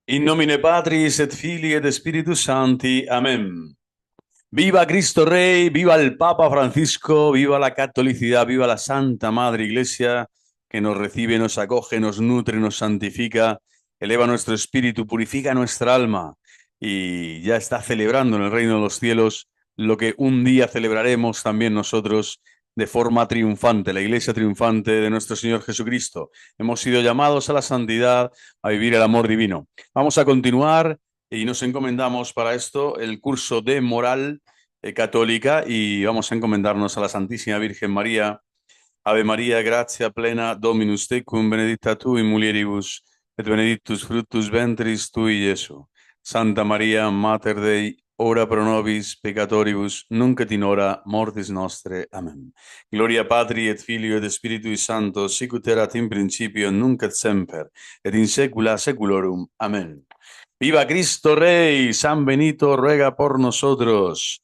In nomine Patris et Filii et Spiritus Sancti. Amén. Viva Cristo Rey, viva el Papa Francisco, viva la catolicidad, viva la Santa Madre Iglesia, que nos recibe, nos acoge, nos nutre, nos santifica, eleva nuestro espíritu, purifica nuestra alma y ya está celebrando en el reino de los cielos lo que un día celebraremos también nosotros de forma triunfante, la Iglesia triunfante de nuestro Señor Jesucristo. Hemos sido llamados a la santidad, a vivir el amor divino. Vamos a continuar y nos encomendamos para esto el curso de moral católica y vamos a encomendarnos a la Santísima Virgen María. Ave María, gratia plena, Dominus tecum, benedicta tu in mulieribus, et benedictus fructus ventris tui, Iesu. Santa María, Mater Dei, ora pro nobis peccatoribus, nunc et in hora mortis nostre. Amen. Gloria Patri et Filio et Spiritui Sancto, sic ut erat in principio, nunc et semper, et in saecula saeculorum. Amen. ¡Viva Cristo Rey! San Benito ruega por nosotros.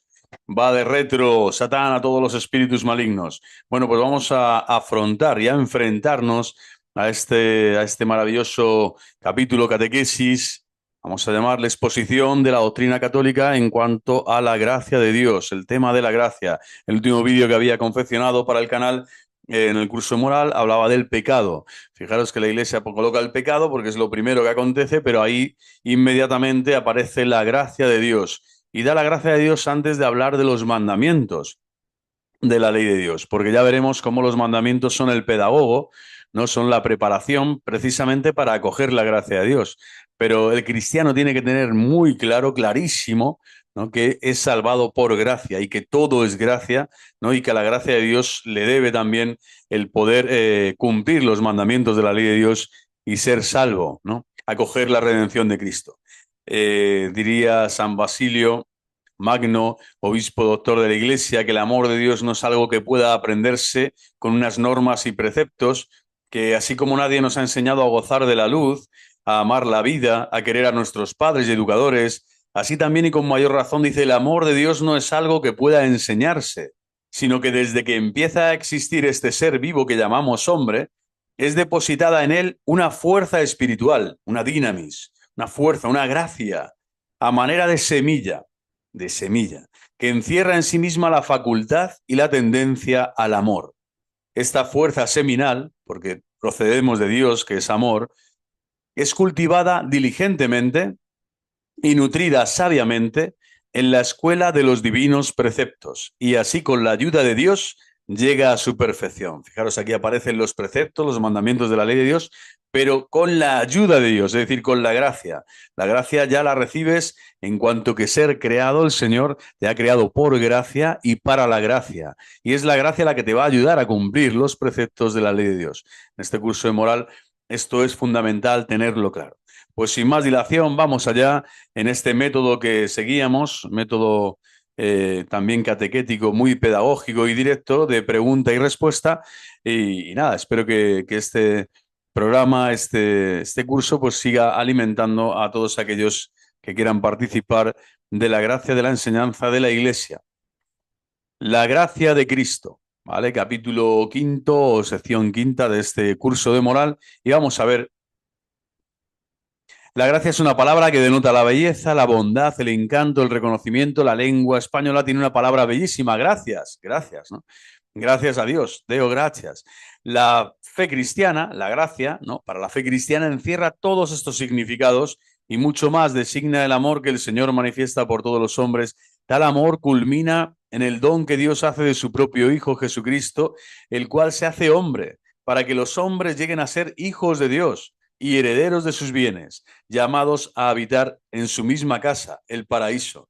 Va de retro, Satán, a todos los espíritus malignos. Bueno, pues vamos a afrontar y a enfrentarnos a este maravilloso capítulo catequesis. Vamos a llamarle exposición de la doctrina católica en cuanto a la gracia de Dios, el tema de la gracia. El último vídeo que había confeccionado para el canal en el curso de moral hablaba del pecado. Fijaros que la Iglesia coloca el pecado porque es lo primero que acontece, pero ahí inmediatamente aparece la gracia de Dios. Y da la gracia de Dios antes de hablar de los mandamientos de la ley de Dios, porque ya veremos cómo los mandamientos son el pedagogo, no son la preparación precisamente para acoger la gracia de Dios. Pero el cristiano tiene que tener muy claro, clarísimo, ¿no?, que es salvado por gracia y que todo es gracia, ¿no?, y que a la gracia de Dios le debe también el poder cumplir los mandamientos de la ley de Dios y ser salvo, ¿no?, acoger la redención de Cristo. Diría San Basilio Magno, obispo doctor de la Iglesia, que el amor de Dios no es algo que pueda aprenderse con unas normas y preceptos, que así como nadie nos ha enseñado a gozar de la luz, a amar la vida, a querer a nuestros padres y educadores, así también y con mayor razón dice, el amor de Dios no es algo que pueda enseñarse, sino que desde que empieza a existir este ser vivo que llamamos hombre, es depositada en él una fuerza espiritual, una dinamis, una fuerza, una gracia, a manera de semilla, que encierra en sí misma la facultad y la tendencia al amor. Esta fuerza seminal, porque procedemos de Dios, que es amor, es cultivada diligentemente y nutrida sabiamente en la escuela de los divinos preceptos, y así con la ayuda de Dios llega a su perfección. Fijaros, aquí aparecen los preceptos, los mandamientos de la ley de Dios, pero con la ayuda de Dios, es decir, con la gracia. La gracia ya la recibes en cuanto que ser creado, el Señor te ha creado por gracia y para la gracia. Y es la gracia la que te va a ayudar a cumplir los preceptos de la ley de Dios. En este curso de moral, esto es fundamental tenerlo claro. Pues sin más dilación, vamos allá en este método que seguíamos, método también catequético, muy pedagógico y directo, de pregunta y respuesta. Y nada, espero que este programa, este curso, pues siga alimentando a todos aquellos que quieran participar de la gracia de la enseñanza de la Iglesia. La gracia de Cristo, ¿vale? Capítulo quinto o sección quinta de este curso de moral. Y vamos a ver. La gracia es una palabra que denota la belleza, la bondad, el encanto, el reconocimiento. La lengua española tiene una palabra bellísima, gracias, gracias, ¿no? Gracias a Dios, Deo gracias. La fe cristiana, la gracia, ¿no?, para la fe cristiana encierra todos estos significados y mucho más, designa el amor que el Señor manifiesta por todos los hombres. Tal amor culmina en el don que Dios hace de su propio Hijo Jesucristo, el cual se hace hombre, para que los hombres lleguen a ser hijos de Dios y herederos de sus bienes, llamados a habitar en su misma casa, el paraíso.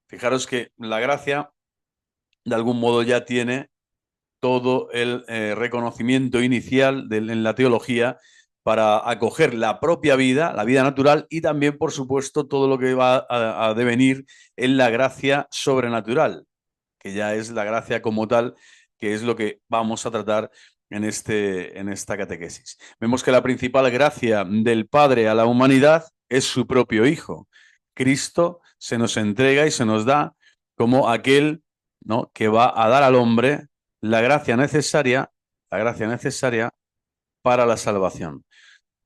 Fijaros que la gracia, de algún modo, ya tiene todo el reconocimiento inicial en la teología para acoger la propia vida, la vida natural, y también, por supuesto, todo lo que va a devenir en la gracia sobrenatural, que ya es la gracia como tal, que es lo que vamos a tratar en esta catequesis. Vemos que la principal gracia del Padre a la humanidad es su propio Hijo. Cristo se nos entrega y se nos da como aquel, ¿no?, que va a dar al hombre la gracia necesaria para la salvación.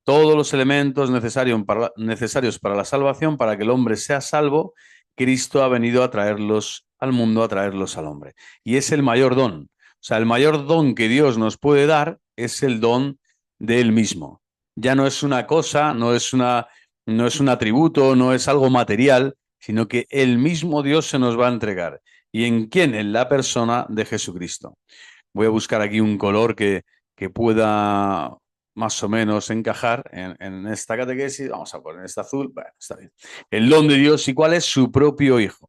todos los elementos necesarios para la salvación, para que el hombre sea salvo, Cristo ha venido a traerlos al mundo, a traerlos al hombre. Y es el mayor don. O sea, el mayor don que Dios nos puede dar es el don de Él mismo. Ya no es una cosa, no es un atributo, no es algo material, sino que el mismo Dios se nos va a entregar. ¿Y en quién? En la persona de Jesucristo. Voy a buscar aquí un color que pueda más o menos encajar en esta catequesis. Vamos a poner este azul. Bueno, está bien. El don de Dios, ¿y cuál es? Su propio Hijo.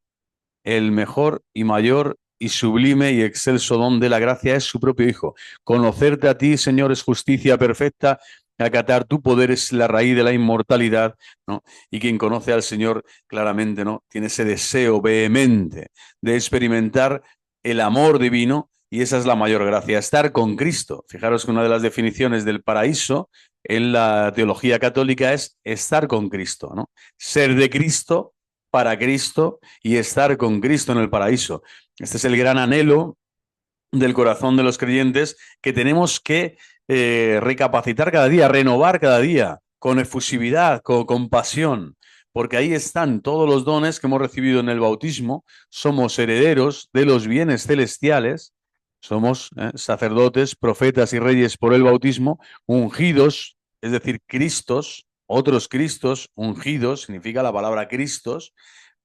El mejor y mayor y sublime y excelso don de la gracia es su propio Hijo. Conocerte a ti, Señor, es justicia perfecta. Acatar tu poder es la raíz de la inmortalidad, ¿no? Y quien conoce al Señor claramente, ¿no? Tiene ese deseo vehemente de experimentar el amor divino, y esa es la mayor gracia, estar con Cristo. Fijaros que una de las definiciones del paraíso en la teología católica es estar con Cristo, ¿no? Ser de Cristo, para Cristo y estar con Cristo en el paraíso. Este es el gran anhelo del corazón de los creyentes que tenemos que recapacitar cada día, renovar cada día, con efusividad, con pasión, porque ahí están todos los dones que hemos recibido en el bautismo. Somos herederos de los bienes celestiales, somos sacerdotes, profetas y reyes por el bautismo, ungidos, es decir, Cristos, otros Cristos, ungidos, significa la palabra Cristos,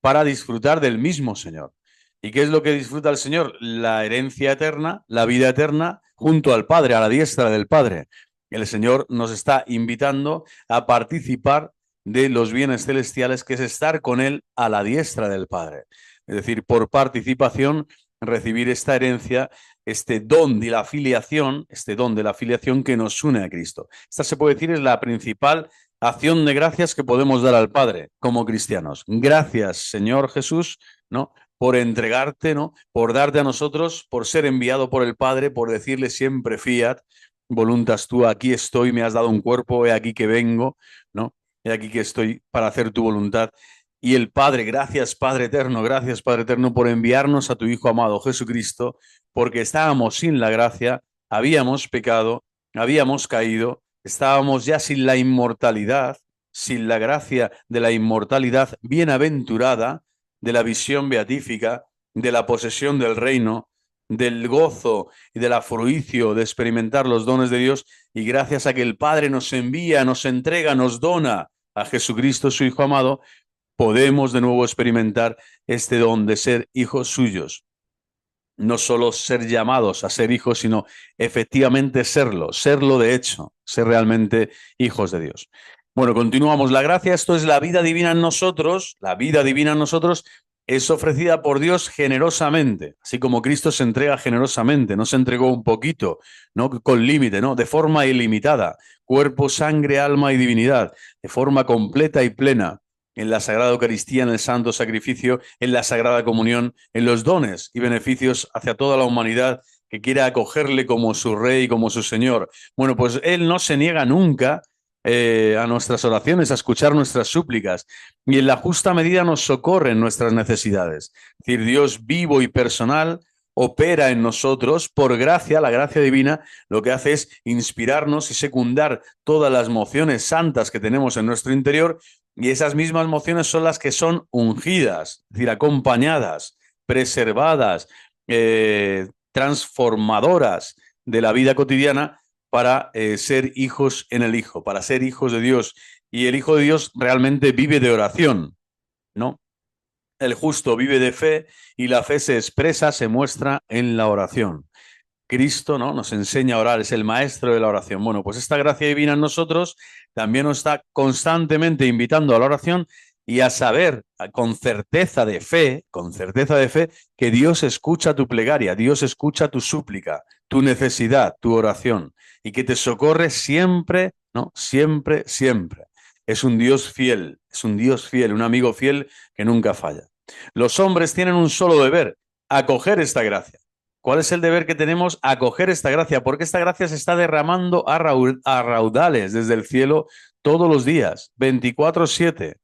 para disfrutar del mismo Señor. ¿Y qué es lo que disfruta el Señor? La herencia eterna, la vida eterna, junto al Padre, a la diestra del Padre. El Señor nos está invitando a participar de los bienes celestiales, que es estar con Él a la diestra del Padre. Es decir, por participación, recibir esta herencia, este don de la filiación que nos une a Cristo. Esta, se puede decir, es la principal acción de gracias que podemos dar al Padre como cristianos. Gracias, Señor Jesús, ¿no?, por entregarte, ¿no?, por darte a nosotros, por ser enviado por el Padre, por decirle siempre fiat, voluntas tua, aquí estoy, me has dado un cuerpo, he aquí que vengo, ¿no? He aquí que estoy para hacer tu voluntad. Y el Padre, gracias Padre eterno, por enviarnos a tu Hijo amado Jesucristo, porque estábamos sin la gracia, habíamos pecado, habíamos caído, estábamos ya sin la inmortalidad, sin la gracia de la inmortalidad bienaventurada, de la visión beatífica, de la posesión del reino, del gozo y del afruicio de experimentar los dones de Dios, y gracias a que el Padre nos envía, nos entrega, nos dona a Jesucristo, su Hijo amado, podemos de nuevo experimentar este don de ser hijos suyos. No solo ser llamados a ser hijos, sino efectivamente serlo de hecho, ser realmente hijos de Dios. Bueno, continuamos. La gracia, esto es la vida divina en nosotros. La vida divina en nosotros es ofrecida por Dios generosamente, así como Cristo se entrega generosamente, no se entregó un poquito, no con límite, no, de forma ilimitada, cuerpo, sangre, alma y divinidad, de forma completa y plena, en la Sagrada Eucaristía, en el Santo Sacrificio, en la Sagrada Comunión, en los dones y beneficios hacia toda la humanidad que quiera acogerle como su Rey, como su Señor. Bueno, pues Él no se niega nunca a nuestras oraciones, a escuchar nuestras súplicas, y en la justa medida nos socorre en nuestras necesidades. Es decir, Dios vivo y personal opera en nosotros por gracia, la gracia divina, lo que hace es inspirarnos y secundar todas las mociones santas que tenemos en nuestro interior, y esas mismas mociones son las que son ungidas, es decir, acompañadas, preservadas, transformadoras de la vida cotidiana, para ser hijos en el Hijo, para ser hijos de Dios. Y el Hijo de Dios realmente vive de oración, ¿no? El justo vive de fe, y la fe se expresa, se muestra en la oración. Cristo, ¿no?, nos enseña a orar, es el maestro de la oración. Bueno, pues esta gracia divina en nosotros también nos está constantemente invitando a la oración y a saber con certeza de fe, que Dios escucha tu plegaria, Dios escucha tu súplica, tu necesidad, tu oración, y que te socorre siempre, ¿no? Siempre, siempre. Es un Dios fiel, un amigo fiel que nunca falla. Los hombres tienen un solo deber: acoger esta gracia. ¿Cuál es el deber que tenemos? Acoger esta gracia, porque esta gracia se está derramando a raudales desde el cielo todos los días, 24/7.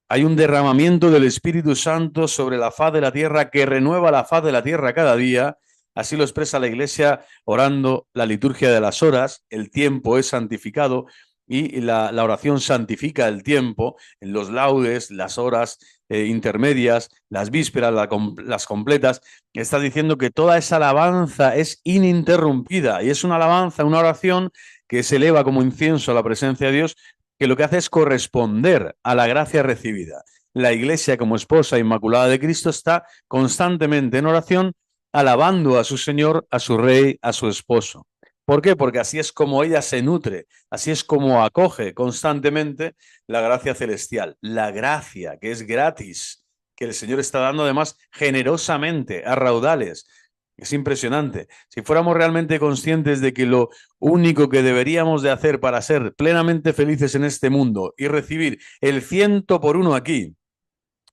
Hay un derramamiento del Espíritu Santo sobre la faz de la tierra, que renueva la faz de la tierra cada día. Así lo expresa la Iglesia orando la liturgia de las horas. El tiempo es santificado y la oración santifica el tiempo, en los laudes, las horas intermedias, las vísperas, las completas. Está diciendo que toda esa alabanza es ininterrumpida y es una alabanza, una oración que se eleva como incienso a la presencia de Dios, que lo que hace es corresponder a la gracia recibida. La Iglesia, como esposa inmaculada de Cristo, está constantemente en oración, alabando a su Señor, a su Rey, a su esposo. ¿Por qué? Porque así es como ella se nutre, así es como acoge constantemente la gracia celestial, la gracia que es gratis, que el Señor está dando además generosamente, a raudales. Es impresionante. Si fuéramos realmente conscientes de que lo único que deberíamos de hacer para ser plenamente felices en este mundo y recibir el 100 por 1 aquí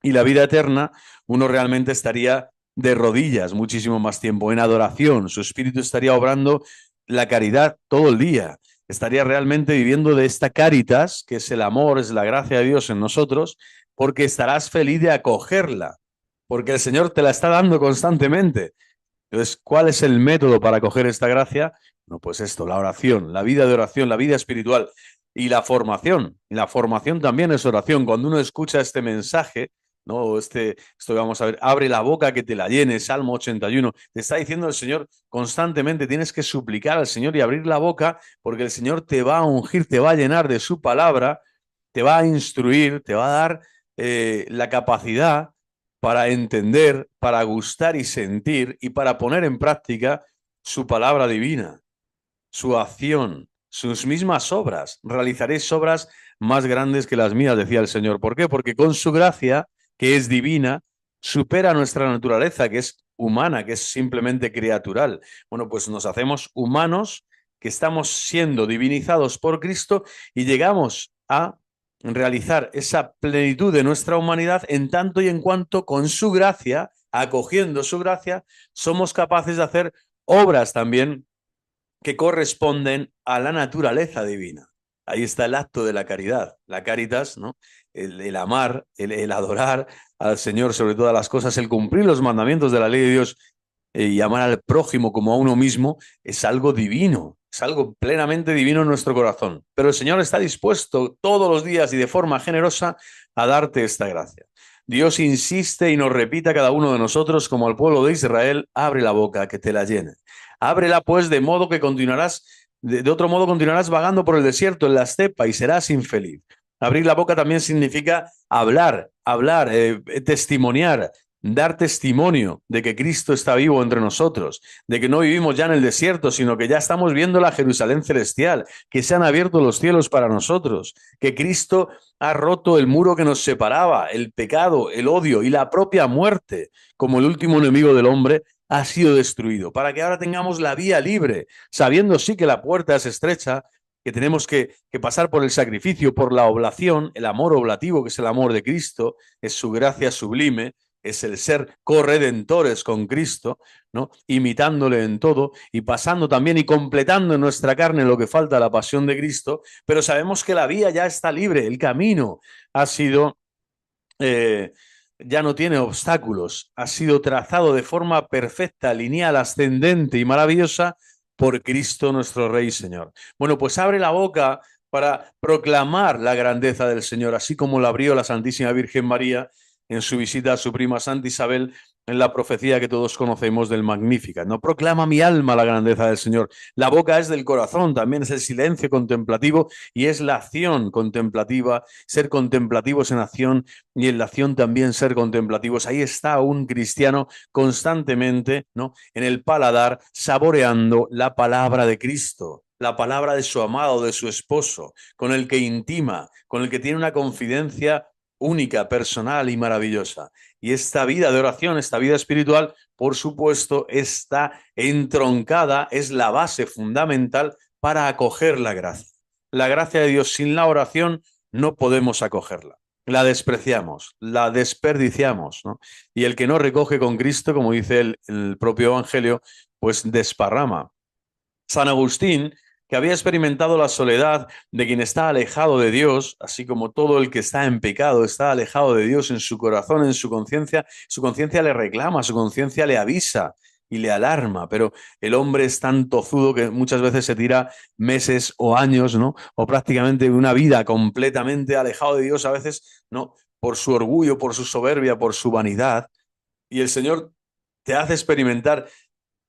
y la vida eterna, uno realmente estaría de rodillas muchísimo más tiempo, en adoración. Su espíritu estaría obrando la caridad todo el día. Estaría realmente viviendo de esta caritas, que es el amor, es la gracia de Dios en nosotros, porque estarás feliz de acogerla, porque el Señor te la está dando constantemente. Entonces, ¿cuál es el método para acoger esta gracia? No, pues esto, la oración, la vida de oración, la vida espiritual y la formación. Y la formación también es oración. Cuando uno escucha este mensaje, ¿no? Esto que vamos a ver, abre la boca que te la llene, Salmo 81. Te está diciendo el Señor constantemente, tienes que suplicar al Señor y abrir la boca, porque el Señor te va a ungir, te va a llenar de su palabra, te va a instruir, te va a dar la capacidad para entender, para gustar y sentir y para poner en práctica su palabra divina, su acción, sus mismas obras. Realizaréis obras más grandes que las mías, decía el Señor. ¿Por qué? Porque con su gracia, que es divina, supera nuestra naturaleza, que es humana, que es simplemente criatural. Bueno, pues nos hacemos humanos, que estamos siendo divinizados por Cristo y llegamos a realizar esa plenitud de nuestra humanidad en tanto y en cuanto con su gracia, acogiendo su gracia, somos capaces de hacer obras también que corresponden a la naturaleza divina. Ahí está el acto de la caridad, la caritas, ¿no? El amar, el adorar al Señor sobre todas las cosas, el cumplir los mandamientos de la ley de Dios y amar al prójimo como a uno mismo es algo divino, es algo plenamente divino en nuestro corazón. Pero el Señor está dispuesto todos los días y de forma generosa a darte esta gracia. Dios insiste y nos repite a cada uno de nosotros, como al pueblo de Israel, abre la boca que te la llene. Ábrela pues de modo que continuarás, de otro modo continuarás vagando por el desierto, en la estepa, y serás infeliz. Abrir la boca también significa hablar, testimoniar, dar testimonio de que Cristo está vivo entre nosotros, de que no vivimos ya en el desierto, sino que ya estamos viendo la Jerusalén celestial, que se han abierto los cielos para nosotros, que Cristo ha roto el muro que nos separaba, el pecado, el odio y la propia muerte, como el último enemigo del hombre, ha sido destruido, para que ahora tengamos la vía libre, sabiendo sí que la puerta es estrecha, que tenemos que pasar por el sacrificio, por la oblación, el amor oblativo, que es el amor de Cristo, es su gracia sublime, es el ser corredentores con Cristo, ¿no? Imitándole en todo y pasando también y completando en nuestra carne lo que falta la pasión de Cristo, pero sabemos que la vía ya está libre, el camino ha sido... ya no tiene obstáculos, ha sido trazado de forma perfecta, lineal, ascendente y maravillosa por Cristo nuestro Rey y Señor. Bueno, pues abre la boca para proclamar la grandeza del Señor, así como la abrió la Santísima Virgen María en su visita a su prima Santa Isabel en la profecía que todos conocemos del Magnificat. No proclama mi alma la grandeza del Señor. La boca es del corazón, también es el silencio contemplativo y es la acción contemplativa, ser contemplativos en acción y en la acción también ser contemplativos. Ahí está un cristiano constantemente, ¿no? En el paladar, saboreando la palabra de Cristo, la palabra de su amado, de su esposo, con el que intima, con el que tiene una confidencia única, personal y maravillosa. Y esta vida de oración, esta vida espiritual, por supuesto, está entroncada, es la base fundamental para acoger la gracia. La gracia de Dios sin la oración no podemos acogerla. La despreciamos, la desperdiciamos, ¿no? Y el que no recoge con Cristo, como dice el propio Evangelio, pues desparrama. San Agustín, que había experimentado la soledad de quien está alejado de Dios, así como todo el que está en pecado está alejado de Dios en su corazón, en su conciencia le reclama, su conciencia le avisa, y le alarma, pero el hombre es tan tozudo que muchas veces se tira meses o años, ¿no? O prácticamente una vida completamente alejado de Dios, a veces, ¿no? Por su orgullo, por su soberbia, por su vanidad. Y el Señor te hace experimentar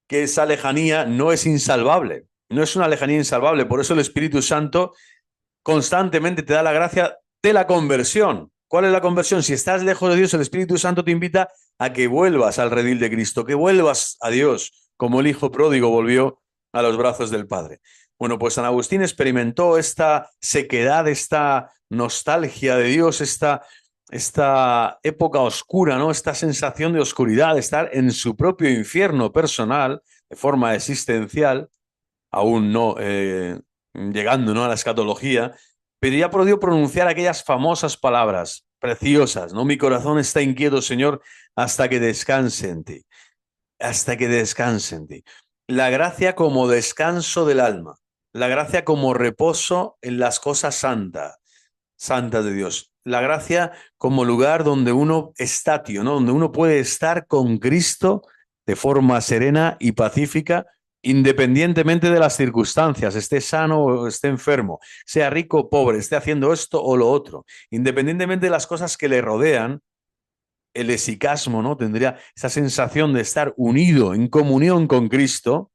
que esa lejanía no es insalvable, no es una lejanía insalvable. Por eso el Espíritu Santo constantemente te da la gracia de la conversión. ¿Cuál es la conversión? Si estás lejos de Dios, el Espíritu Santo te invita a que vuelvas al redil de Cristo, que vuelvas a Dios, como el hijo pródigo volvió a los brazos del Padre. Bueno, pues San Agustín experimentó esta sequedad, esta nostalgia de Dios, esta época oscura, ¿no? Esta sensación de oscuridad, de estar en su propio infierno personal, de forma existencial, aún no llegando, ¿no?, a la escatología, pero ya ha podido pronunciar aquellas famosas palabras preciosas, ¿no? Mi corazón está inquieto, Señor, hasta que descanse en ti, hasta que descanse en ti. La gracia como descanso del alma, la gracia como reposo en las cosas santas de Dios. La gracia como lugar donde uno estatio, ¿no? Donde uno puede estar con Cristo de forma serena y pacífica, independientemente de las circunstancias, esté sano o esté enfermo, sea rico o pobre, esté haciendo esto o lo otro, independientemente de las cosas que le rodean. El esicasmo, ¿no? Tendría esa sensación de estar unido en comunión con Cristo,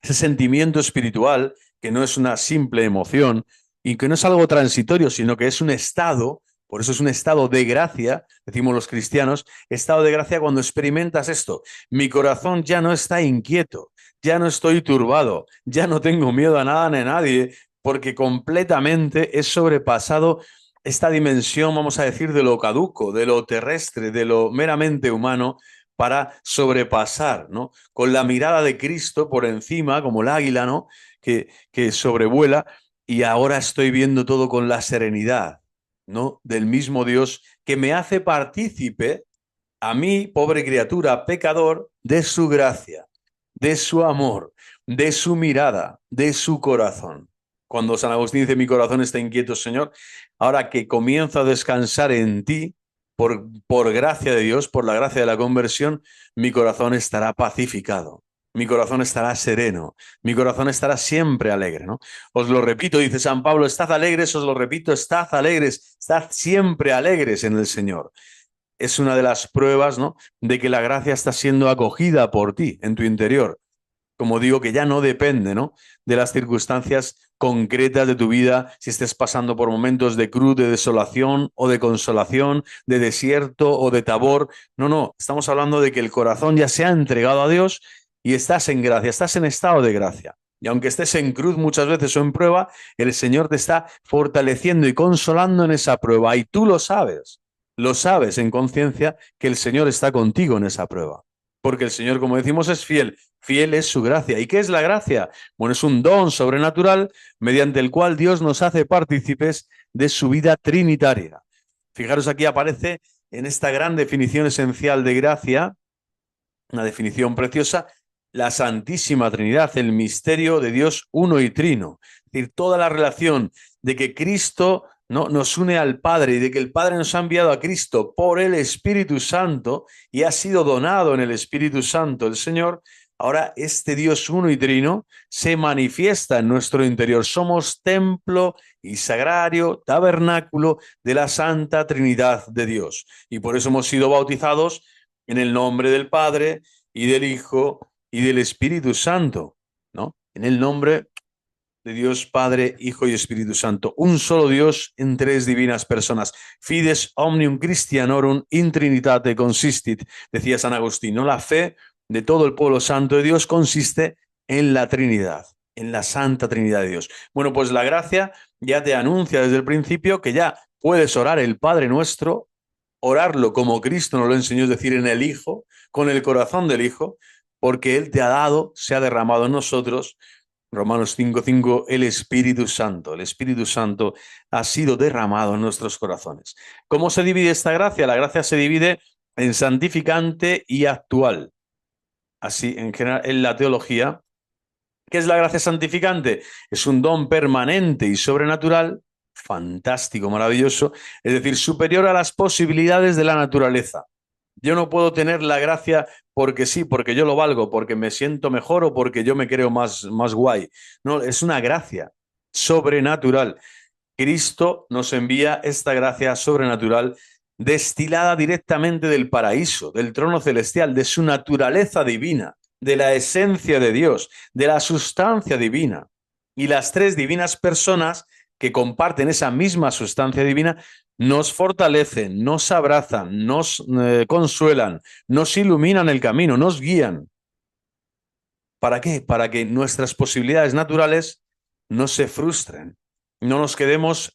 ese sentimiento espiritual que no es una simple emoción y que no es algo transitorio, sino que es un estado. Por eso es un estado de gracia, decimos los cristianos, estado de gracia cuando experimentas esto. Mi corazón ya no está inquieto, ya no estoy turbado, ya no tengo miedo a nada ni a nadie, porque completamente he sobrepasado esta dimensión, vamos a decir, de lo caduco, de lo terrestre, de lo meramente humano, para sobrepasar, ¿no? Con la mirada de Cristo por encima, como el águila, ¿no? Que sobrevuela, y ahora estoy viendo todo con la serenidad, ¿no? Del mismo Dios que me hace partícipe, a mí, pobre criatura, pecador, de su gracia, de su amor, de su mirada, de su corazón. Cuando San Agustín dice, mi corazón está inquieto, Señor, ahora que comienzo a descansar en ti, por gracia de Dios, por la gracia de la conversión, mi corazón estará pacificado, mi corazón estará sereno, mi corazón estará siempre alegre, ¿no? Os lo repito, dice San Pablo, estad alegres, os lo repito, estad alegres, estad siempre alegres en el Señor. Es una de las pruebas, ¿no?, de que la gracia está siendo acogida por ti en tu interior. Como digo, que ya no depende, ¿no?, de las circunstancias concretas de tu vida, si estés pasando por momentos de cruz, de desolación o de consolación, de desierto o de tabor. No, no, estamos hablando de que el corazón ya se ha entregado a Dios y estás en gracia, estás en estado de gracia. Y aunque estés en cruz muchas veces o en prueba, el Señor te está fortaleciendo y consolando en esa prueba. Y tú lo sabes en conciencia que el Señor está contigo en esa prueba. Porque el Señor, como decimos, es fiel. Fiel es su gracia. ¿Y qué es la gracia? Bueno, es un don sobrenatural mediante el cual Dios nos hace partícipes de su vida trinitaria. Fijaros, aquí aparece en esta gran definición esencial de gracia, una definición preciosa, la Santísima Trinidad, el misterio de Dios uno y trino. Es decir, toda la relación de que Cristo, ¿no?, nos une al Padre y de que el Padre nos ha enviado a Cristo por el Espíritu Santo y ha sido donado en el Espíritu Santo el Señor. Ahora este Dios uno y trino se manifiesta en nuestro interior. Somos templo y sagrario, tabernáculo de la Santa Trinidad de Dios. Y por eso hemos sido bautizados en el nombre del Padre y del Hijo y del Espíritu Santo, ¿no? En el nombre de Dios Padre, Hijo y Espíritu Santo. Un solo Dios en tres divinas personas. Fides omnium Christianorum in Trinitate consistit, decía San Agustín, ¿no? La fe de todo el pueblo santo de Dios consiste en la Trinidad, en la Santa Trinidad de Dios. Bueno, pues la gracia ya te anuncia desde el principio que ya puedes orar el Padre Nuestro, orarlo como Cristo nos lo enseñó, es decir, en el Hijo, con el corazón del Hijo, porque Él te ha dado, se ha derramado en nosotros, Romanos 5:5, el Espíritu Santo. El Espíritu Santo ha sido derramado en nuestros corazones. ¿Cómo se divide esta gracia? La gracia se divide en santificante y actual. Así, en general, en la teología, ¿qué es la gracia santificante? Es un don permanente y sobrenatural, fantástico, maravilloso, es decir, superior a las posibilidades de la naturaleza. Yo no puedo tener la gracia porque sí, porque yo lo valgo, porque me siento mejor o porque yo me creo más guay. No, es una gracia sobrenatural. Cristo nos envía esta gracia sobrenatural destilada directamente del paraíso, del trono celestial, de su naturaleza divina, de la esencia de Dios, de la sustancia divina. Y las tres divinas personas que comparten esa misma sustancia divina nos fortalecen, nos abrazan, nos consuelan, nos iluminan el camino, nos guían. ¿Para qué? Para que nuestras posibilidades naturales no se frustren, no nos quedemos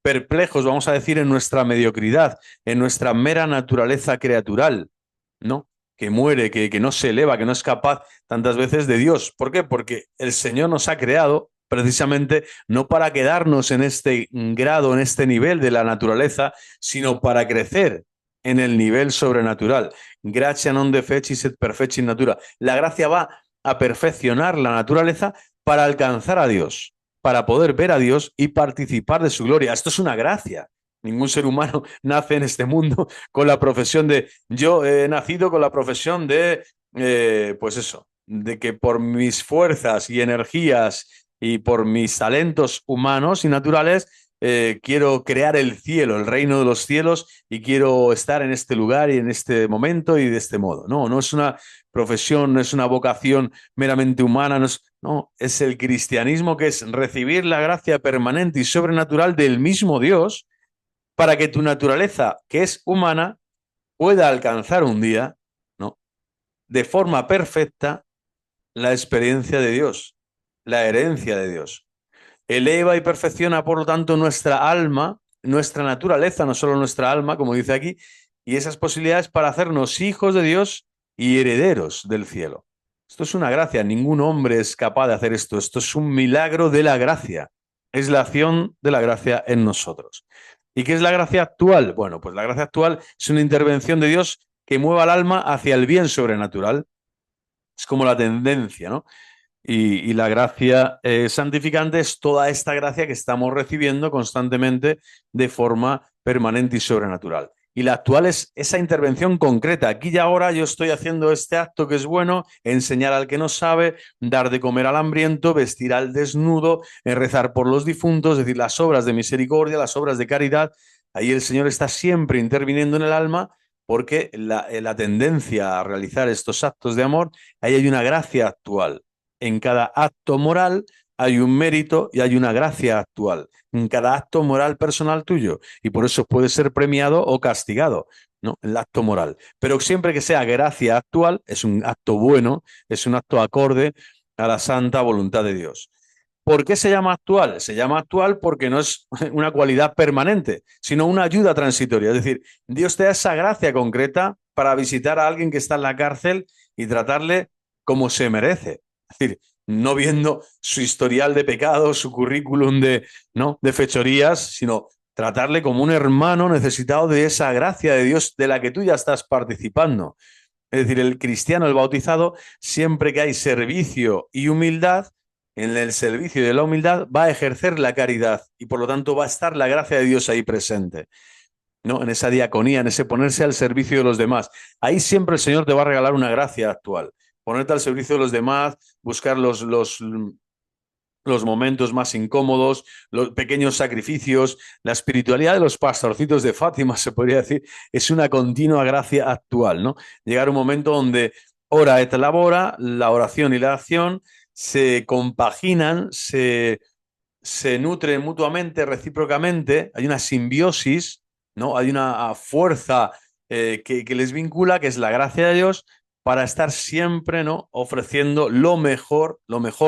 perplejos, vamos a decir, en nuestra mediocridad, en nuestra mera naturaleza creatural, ¿no? Que muere, que no se eleva, que no es capaz tantas veces de Dios. ¿Por qué? Porque el Señor nos ha creado precisamente no para quedarnos en este grado, en este nivel de la naturaleza, sino para crecer en el nivel sobrenatural. Gratia non defecit et perfecit natura. La gracia va a perfeccionar la naturaleza para alcanzar a Dios, para poder ver a Dios y participar de su gloria. Esto es una gracia. Ningún ser humano nace en este mundo con la profesión de, yo he nacido con la profesión de, pues eso, de que por mis fuerzas y energías y por mis talentos humanos y naturales, quiero crear el cielo, el reino de los cielos, y quiero estar en este lugar y en este momento y de este modo. No, no es una profesión, no es una vocación meramente humana, no, es el cristianismo, que es recibir la gracia permanente y sobrenatural del mismo Dios para que tu naturaleza, que es humana, pueda alcanzar un día, ¿no?, de forma perfecta la experiencia de Dios, la herencia de Dios. Eleva y perfecciona, por lo tanto, nuestra alma, nuestra naturaleza, no solo nuestra alma, como dice aquí, y esas posibilidades para hacernos hijos de Dios y herederos del cielo. Esto es una gracia, ningún hombre es capaz de hacer esto. Esto es un milagro de la gracia. Es la acción de la gracia en nosotros. ¿Y qué es la gracia actual? Bueno, pues la gracia actual es una intervención de Dios que mueva al alma hacia el bien sobrenatural. Es como la tendencia, ¿no? Y la gracia santificante es toda esta gracia que estamos recibiendo constantemente de forma permanente y sobrenatural. Y la actual es esa intervención concreta. Aquí y ahora yo estoy haciendo este acto que es bueno: enseñar al que no sabe, dar de comer al hambriento, vestir al desnudo, rezar por los difuntos, es decir, las obras de misericordia, las obras de caridad. Ahí el Señor está siempre interviniendo en el alma, porque la tendencia a realizar estos actos de amor, ahí hay una gracia actual. En cada acto moral hay un mérito y hay una gracia actual. En cada acto moral personal tuyo. Y por eso puede ser premiado o castigado, ¿no?, el acto moral. Pero siempre que sea gracia actual, es un acto bueno, es un acto acorde a la santa voluntad de Dios. ¿Por qué se llama actual? Se llama actual porque no es una cualidad permanente, sino una ayuda transitoria. Es decir, Dios te da esa gracia concreta para visitar a alguien que está en la cárcel y tratarle como se merece. Es decir, no viendo su historial de pecados, su currículum de fechorías, sino tratarle como un hermano necesitado de esa gracia de Dios de la que tú ya estás participando. Es decir, el cristiano, el bautizado, siempre que hay servicio y humildad, en el servicio de la humildad va a ejercer la caridad y por lo tanto va a estar la gracia de Dios ahí presente, ¿no?, en esa diaconía, en ese ponerse al servicio de los demás. Ahí siempre el Señor te va a regalar una gracia actual. Ponerte al servicio de los demás, buscar los momentos más incómodos, los pequeños sacrificios. La espiritualidad de los pastorcitos de Fátima, se podría decir, es una continua gracia actual, ¿no? Llegar a un momento donde ora et labora, la oración y la acción se compaginan, se nutren mutuamente, recíprocamente, hay una simbiosis, ¿no? Hay una fuerza que les vincula, que es la gracia de Dios, para estar siempre, ¿no?, ofreciendo lo mejor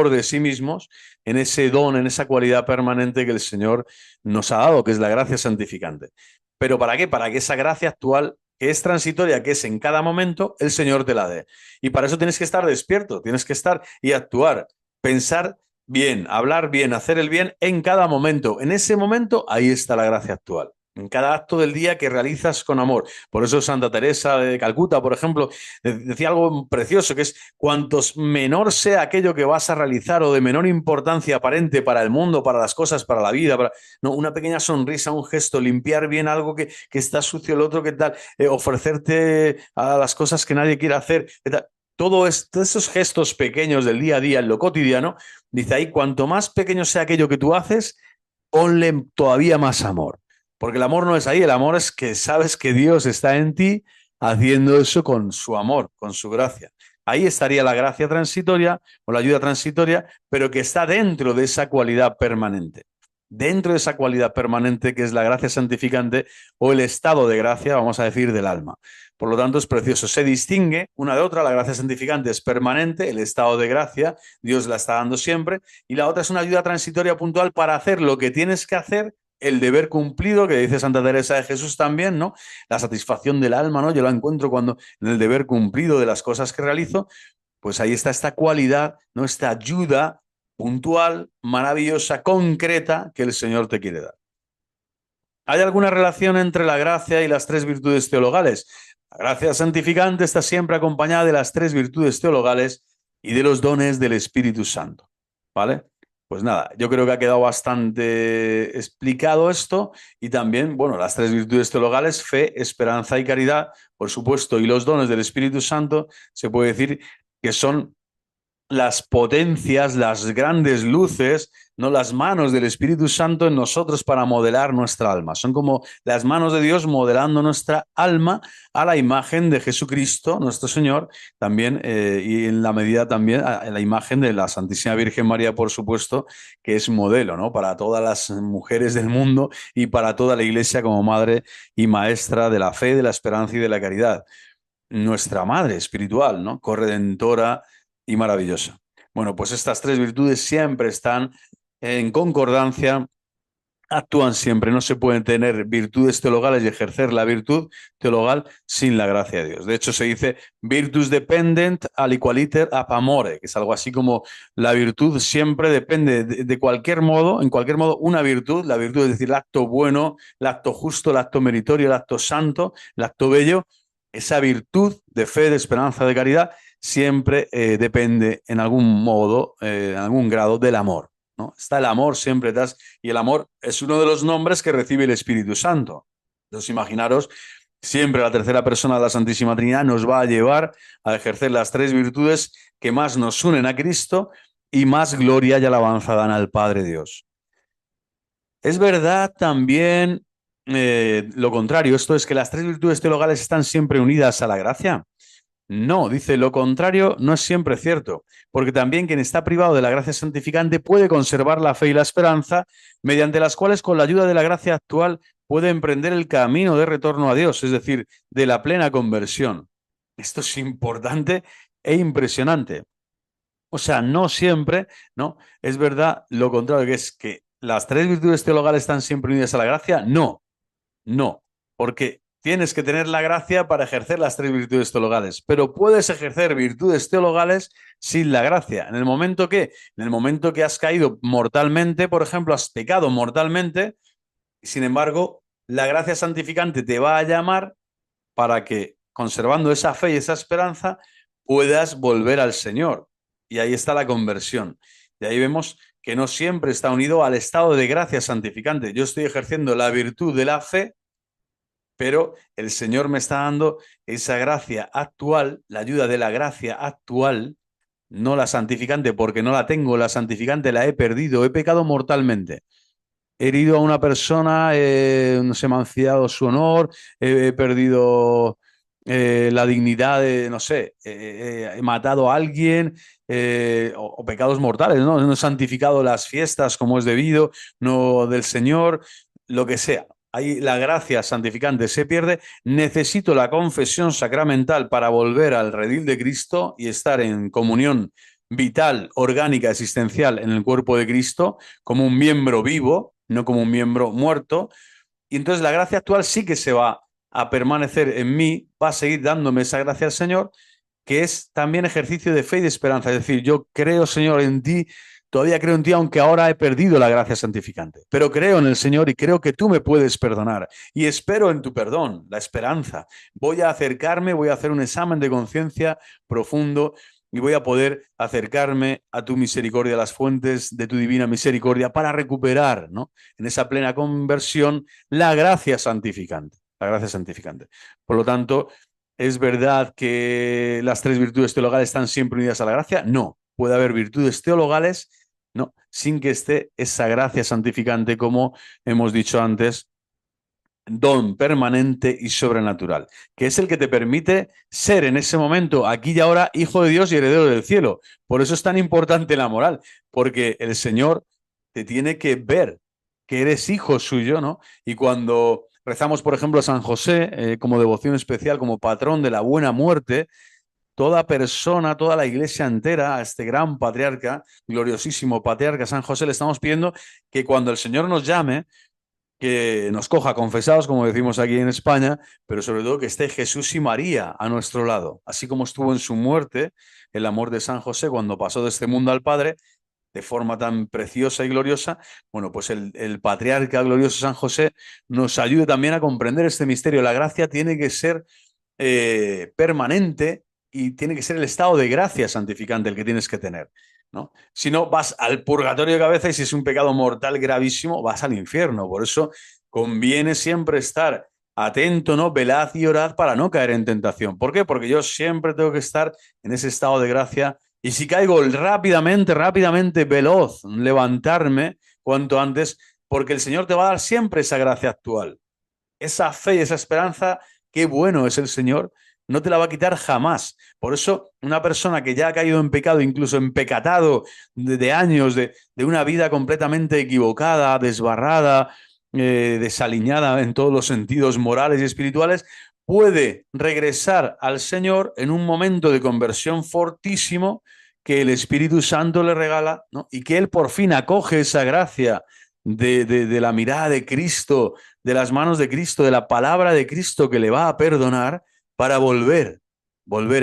de sí mismos en ese don, en esa cualidad permanente que el Señor nos ha dado, que es la gracia santificante. ¿Pero para qué? Para que esa gracia actual, que es transitoria, que es en cada momento, el Señor te la dé. Y para eso tienes que estar despierto, tienes que estar y actuar, pensar bien, hablar bien, hacer el bien en cada momento. En ese momento, ahí está la gracia actual. En cada acto del día que realizas con amor. Por eso Santa Teresa de Calcuta, por ejemplo, decía algo precioso, que es cuantos menor sea aquello que vas a realizar o de menor importancia aparente para el mundo, para las cosas, para la vida, no, una pequeña sonrisa, un gesto, limpiar bien algo que está sucio, el otro que tal, ofrecerte a las cosas que nadie quiere hacer, todos esos gestos pequeños del día a día, en lo cotidiano, dice ahí, cuanto más pequeño sea aquello que tú haces, ponle todavía más amor. Porque el amor no es ahí, el amor es que sabes que Dios está en ti haciendo eso con su amor, con su gracia. Ahí estaría la gracia transitoria o la ayuda transitoria, pero que está dentro de esa cualidad permanente. Dentro de esa cualidad permanente que es la gracia santificante o el estado de gracia, vamos a decir, del alma. Por lo tanto, es precioso. Se distingue una de otra. La gracia santificante es permanente, el estado de gracia, Dios la está dando siempre, y la otra es una ayuda transitoria puntual para hacer lo que tienes que hacer, el deber cumplido, que dice Santa Teresa de Jesús también, ¿no? La satisfacción del alma, ¿no? Yo la encuentro cuando en el deber cumplido de las cosas que realizo, pues ahí está esta cualidad, ¿no? Esta ayuda puntual, maravillosa, concreta que el Señor te quiere dar. ¿Hay alguna relación entre la gracia y las tres virtudes teologales? La gracia santificante está siempre acompañada de las tres virtudes teologales y de los dones del Espíritu Santo. ¿Vale? Pues nada, yo creo que ha quedado bastante explicado esto y también, bueno, las tres virtudes teologales, fe, esperanza y caridad, por supuesto, y los dones del Espíritu Santo, se puede decir que son las potencias, las grandes luces, no las manos del Espíritu Santo en nosotros para modelar nuestra alma. Son como las manos de Dios modelando nuestra alma a la imagen de Jesucristo, nuestro Señor, también, y en la medida también a la imagen de la Santísima Virgen María, por supuesto, que es modelo, ¿no? Para todas las mujeres del mundo y para toda la Iglesia como madre y maestra de la fe, de la esperanza y de la caridad. Nuestra madre espiritual, ¿no? Corredentora y maravillosa. Bueno, pues estas tres virtudes siempre están en concordancia, actúan siempre. No se pueden tener virtudes teologales y ejercer la virtud teologal sin la gracia de Dios. De hecho, se dice virtus dependent aliqualiter ap amore, que es algo así como la virtud siempre depende de cualquier modo, en cualquier modo, una virtud, la virtud es decir, el acto bueno, el acto justo, el acto meritorio, el acto santo, el acto bello, esa virtud de fe, de esperanza, de caridad, siempre depende en algún modo, en algún grado del amor, ¿no? Está el amor siempre detrás y el amor es uno de los nombres que recibe el Espíritu Santo. Entonces, imaginaros, siempre la tercera persona de la Santísima Trinidad nos va a llevar a ejercer las tres virtudes que más nos unen a Cristo y más gloria y alabanza dan al Padre Dios. Es verdad también lo contrario, esto es que las tres virtudes teologales están siempre unidas a la gracia. No, dice lo contrario, no es siempre cierto, porque también quien está privado de la gracia santificante puede conservar la fe y la esperanza, mediante las cuales con la ayuda de la gracia actual puede emprender el camino de retorno a Dios, es decir, de la plena conversión. Esto es importante e impresionante. O sea, no siempre, ¿no? Es verdad lo contrario, que es que las tres virtudes teologales están siempre unidas a la gracia. No, no, porque tienes que tener la gracia para ejercer las tres virtudes teologales, pero puedes ejercer virtudes teologales sin la gracia. En el momento que has caído mortalmente, por ejemplo, has pecado mortalmente, sin embargo, la gracia santificante te va a llamar para que, conservando esa fe y esa esperanza, puedas volver al Señor. Y ahí está la conversión. Y ahí vemos que no siempre está unido al estado de gracia santificante. Yo estoy ejerciendo la virtud de la fe, pero el Señor me está dando esa gracia actual, la ayuda de la gracia actual, no la santificante, porque no la tengo, la santificante la he perdido, he pecado mortalmente. He herido a una persona, no sé, mancillado su honor, he perdido la dignidad de, no sé, he matado a alguien, o pecados mortales, ¿no? No he santificado las fiestas como es debido, no del Señor, lo que sea. Ahí la gracia santificante se pierde. Necesito la confesión sacramental para volver al redil de Cristo y estar en comunión vital, orgánica, existencial en el cuerpo de Cristo, como un miembro vivo, no como un miembro muerto. Y entonces la gracia actual sí que se va a permanecer en mí, va a seguir dándome esa gracia al Señor, que es también ejercicio de fe y de esperanza. Es decir, yo creo, Señor, en ti, Todavía creo en ti, aunque ahora he perdido la gracia santificante. Pero creo en el Señor y creo que tú me puedes perdonar. Y espero en tu perdón, la esperanza. Voy a acercarme, voy a hacer un examen de conciencia profundo y voy a poder acercarme a tu misericordia, a las fuentes de tu divina misericordia, para recuperar, ¿no?, en esa plena conversión, la gracia santificante. La gracia santificante. Por lo tanto, ¿es verdad que las tres virtudes teologales están siempre unidas a la gracia? No. Puede haber virtudes teologales, no, sin que esté esa gracia santificante, como hemos dicho antes, don permanente y sobrenatural, que es el que te permite ser en ese momento, aquí y ahora, hijo de Dios y heredero del cielo. Por eso es tan importante la moral, porque el Señor te tiene que ver que eres hijo suyo, ¿no? Y cuando rezamos, por ejemplo, a San José como devoción especial, como patrón de la buena muerte, toda persona, toda la iglesia entera, a este gran patriarca, gloriosísimo patriarca San José, le estamos pidiendo que cuando el Señor nos llame, que nos coja confesados, como decimos aquí en España, pero sobre todo que esté Jesús y María a nuestro lado, así como estuvo en su muerte el amor de San José cuando pasó de este mundo al Padre, de forma tan preciosa y gloriosa. Bueno, pues el patriarca glorioso San José nos ayude también a comprender este misterio. La gracia tiene que ser permanente y tiene que ser el estado de gracia santificante el que tienes que tener, ¿no? Si no, vas al purgatorio de cabeza y si es un pecado mortal gravísimo, vas al infierno. Por eso conviene siempre estar atento, ¿no? Velad y orad para no caer en tentación. ¿Por qué? Porque yo siempre tengo que estar en ese estado de gracia y si caigo rápidamente, veloz, levantarme cuanto antes, porque el Señor te va a dar siempre esa gracia actual. Esa fe y esa esperanza, qué bueno es el Señor, no te la va a quitar jamás. Por eso, una persona que ya ha caído en pecado, incluso en pecatado de años, de una vida completamente equivocada, desbarrada, desaliñada en todos los sentidos morales y espirituales, puede regresar al Señor en un momento de conversión fortísimo que el Espíritu Santo le regala, ¿no? Y que Él por fin acoge esa gracia de la mirada de Cristo, de las manos de Cristo, de la palabra de Cristo que le va a perdonar para volver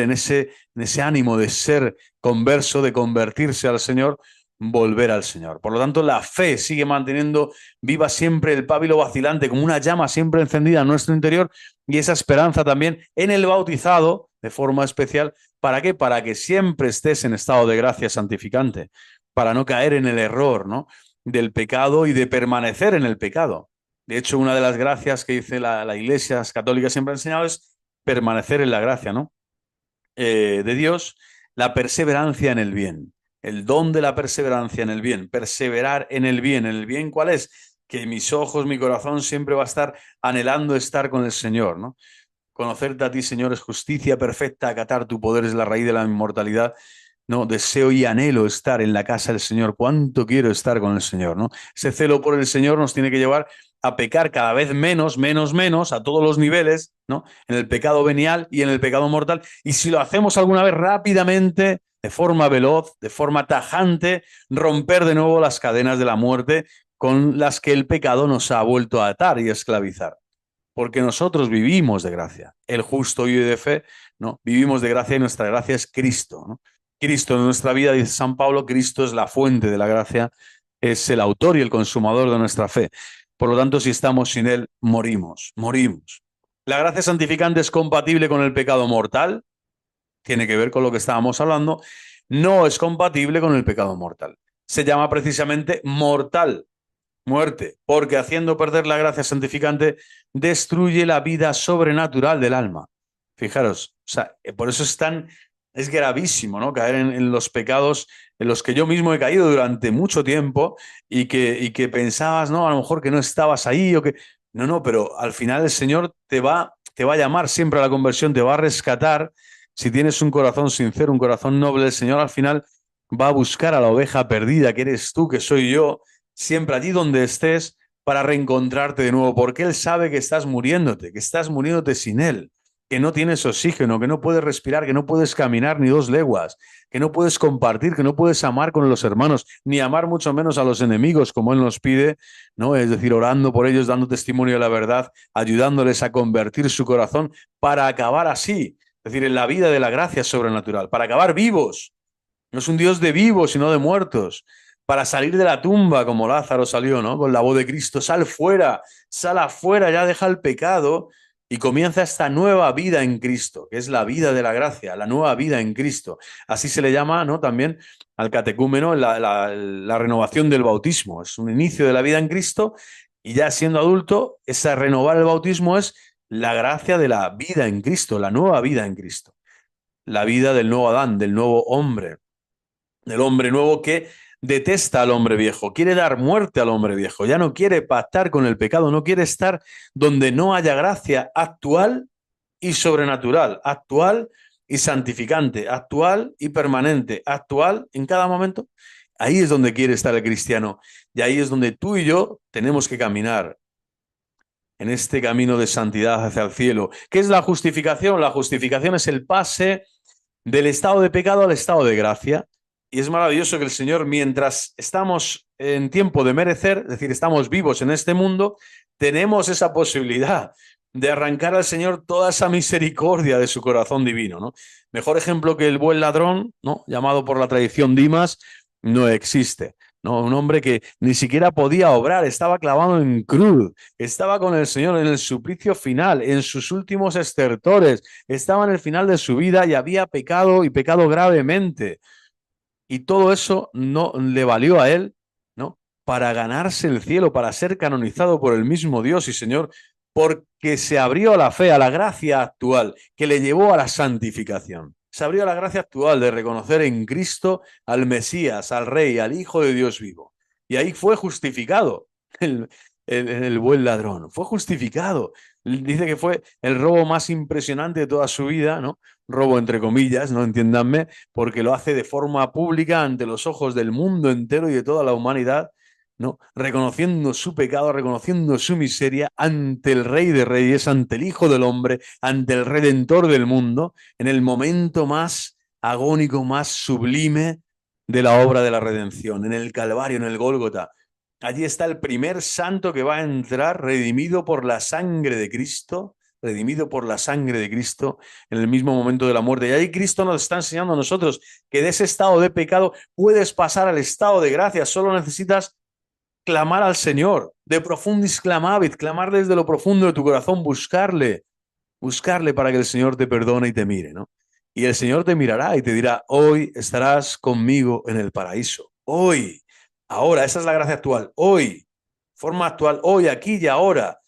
en ese ánimo de ser converso, de convertirse al Señor, volver al Señor. Por lo tanto, la fe sigue manteniendo viva siempre el pábilo vacilante, como una llama siempre encendida en nuestro interior, y esa esperanza también en el bautizado, de forma especial. ¿Para qué? Para que siempre estés en estado de gracia santificante, para no caer en el error, ¿no?, del pecado y de permanecer en el pecado. De hecho, una de las gracias que dice la Iglesia católica siempre ha enseñado es permanecer en la gracia, ¿no?, de Dios, la perseverancia en el bien, el don de la perseverancia en el bien, perseverar en el bien. ¿En el bien cuál es? Que mis ojos, mi corazón siempre va a estar anhelando estar con el Señor, ¿no? Conocerte a ti, Señor, es justicia perfecta, acatar tu poder es la raíz de la inmortalidad. No, deseo y anhelo estar en la casa del Señor. ¿Cuánto quiero estar con el Señor, no? Ese celo por el Señor nos tiene que llevar a pecar cada vez menos, a todos los niveles, ¿no? En el pecado venial y en el pecado mortal. Y si lo hacemos alguna vez rápidamente, de forma veloz, de forma tajante, romper de nuevo las cadenas de la muerte con las que el pecado nos ha vuelto a atar y a esclavizar. Porque nosotros vivimos de gracia. El justo vive de fe, ¿no? Vivimos de gracia y nuestra gracia es Cristo, ¿no? Cristo en nuestra vida, dice San Pablo, Cristo es la fuente de la gracia, es el autor y el consumador de nuestra fe. Por lo tanto, si estamos sin Él, morimos. La gracia santificante es compatible con el pecado mortal, tiene que ver con lo que estábamos hablando, no es compatible con el pecado mortal. Se llama precisamente mortal, muerte, porque haciendo perder la gracia santificante, destruye la vida sobrenatural del alma. Fijaros, o sea, por eso es gravísimo, ¿no?, caer en los pecados en los que yo mismo he caído durante mucho tiempo y que pensabas, no, a lo mejor que no estabas ahí o que... No, pero al final el Señor te va a llamar siempre a la conversión, te va a rescatar. Si tienes un corazón sincero, un corazón noble, el Señor al final va a buscar a la oveja perdida, que eres tú, que soy yo, siempre allí donde estés, para reencontrarte de nuevo, porque Él sabe que estás muriéndote sin Él, que no tienes oxígeno, que no puedes respirar, que no puedes caminar ni 2 leguas, que no puedes compartir, que no puedes amar con los hermanos, ni amar mucho menos a los enemigos, como Él nos pide, ¿no? Es decir, orando por ellos, dando testimonio de la verdad, ayudándoles a convertir su corazón para acabar así, es decir, en la vida de la gracia sobrenatural, para acabar vivos. No es un Dios de vivos, sino de muertos. para salir de la tumba como Lázaro salió, ¿no? Con la voz de Cristo, sal afuera, ya deja el pecado y comienza esta nueva vida en Cristo, que es la vida de la gracia, la nueva vida en Cristo. Así se le llama, ¿no? También al catecúmeno la renovación del bautismo. Es un inicio de la vida en Cristo y ya siendo adulto, esa renovar el bautismo es la gracia de la vida en Cristo, la nueva vida en Cristo. La vida del nuevo Adán, del nuevo hombre, del hombre nuevo que detesta al hombre viejo, quiere dar muerte al hombre viejo, ya no quiere pactar con el pecado, no quiere estar donde no haya gracia actual y sobrenatural, actual y santificante, actual y permanente, actual en cada momento. Ahí es donde quiere estar el cristiano y ahí es donde tú y yo tenemos que caminar en este camino de santidad hacia el cielo. ¿Qué es la justificación? La justificación es el pase del estado de pecado al estado de gracia. Y es maravilloso que el Señor, mientras estamos en tiempo de merecer, es decir, estamos vivos en este mundo, tenemos esa posibilidad de arrancar al Señor toda esa misericordia de su corazón divino, ¿no? Mejor ejemplo que el buen ladrón, ¿no? Llamado por la tradición Dimas, no existe. ¿No? Un hombre que ni siquiera podía obrar, estaba clavado en cruz, estaba con el Señor en el suplicio final, en sus últimos estertores, estaba en el final de su vida y había pecado y pecado gravemente. Y todo eso no le valió a él, ¿no? Para ganarse el cielo, para ser canonizado por el mismo Dios y Señor, porque se abrió a la fe, a la gracia actual, que le llevó a la santificación. Se abrió a la gracia actual de reconocer en Cristo al Mesías, al Rey, al Hijo de Dios vivo. Y ahí fue justificado el buen ladrón. Fue justificado. Dice que fue el robo más impresionante de toda su vida, ¿no? Robo entre comillas, no entiéndanme, porque lo hace de forma pública ante los ojos del mundo entero y de toda la humanidad, ¿no? Reconociendo su pecado, reconociendo su miseria ante el Rey de Reyes, ante el Hijo del Hombre, ante el Redentor del mundo, en el momento más agónico, más sublime de la obra de la redención, en el Calvario, en el Gólgota. Allí está el primer santo que va a entrar redimido por la sangre de Cristo, redimido por la sangre de Cristo en el mismo momento de la muerte. Y ahí Cristo nos está enseñando a nosotros que de ese estado de pecado puedes pasar al estado de gracia. Solo necesitas clamar al Señor, de profundis clamavit, clamar desde lo profundo de tu corazón, buscarle para que el Señor te perdone y te mire, ¿no? Y el Señor te mirará y te dirá, hoy estarás conmigo en el paraíso. Hoy, ahora, esa es la gracia actual. Hoy, forma actual, hoy, aquí y ahora.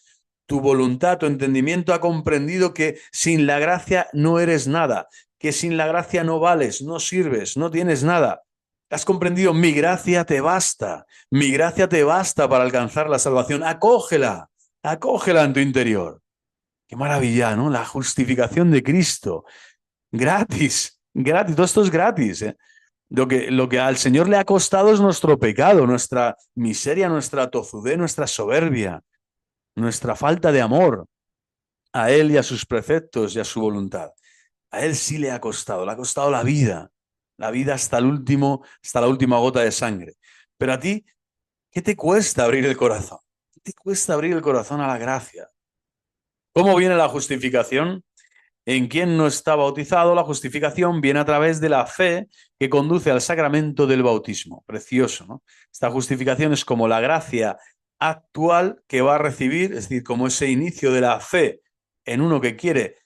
Tu voluntad, tu entendimiento ha comprendido que sin la gracia no eres nada, que sin la gracia no vales, no sirves, no tienes nada. Has comprendido, mi gracia te basta para alcanzar la salvación. Acógela, acógela en tu interior. Qué maravilla, ¿no? La justificación de Cristo. Gratis, gratis, todo esto es gratis, ¿eh? Lo que al Señor le ha costado es nuestro pecado, nuestra miseria, nuestra tozudez, nuestra soberbia, nuestra falta de amor a Él y a sus preceptos y a su voluntad. A Él sí le ha costado la vida hasta el último, hasta la última gota de sangre. Pero a ti, ¿qué te cuesta abrir el corazón? ¿Qué te cuesta abrir el corazón a la gracia? ¿Cómo viene la justificación? En quien no está bautizado, la justificación viene a través de la fe que conduce al sacramento del bautismo. Precioso, ¿no? Esta justificación es como la gracia actual que va a recibir, es decir, como ese inicio de la fe en uno que quiere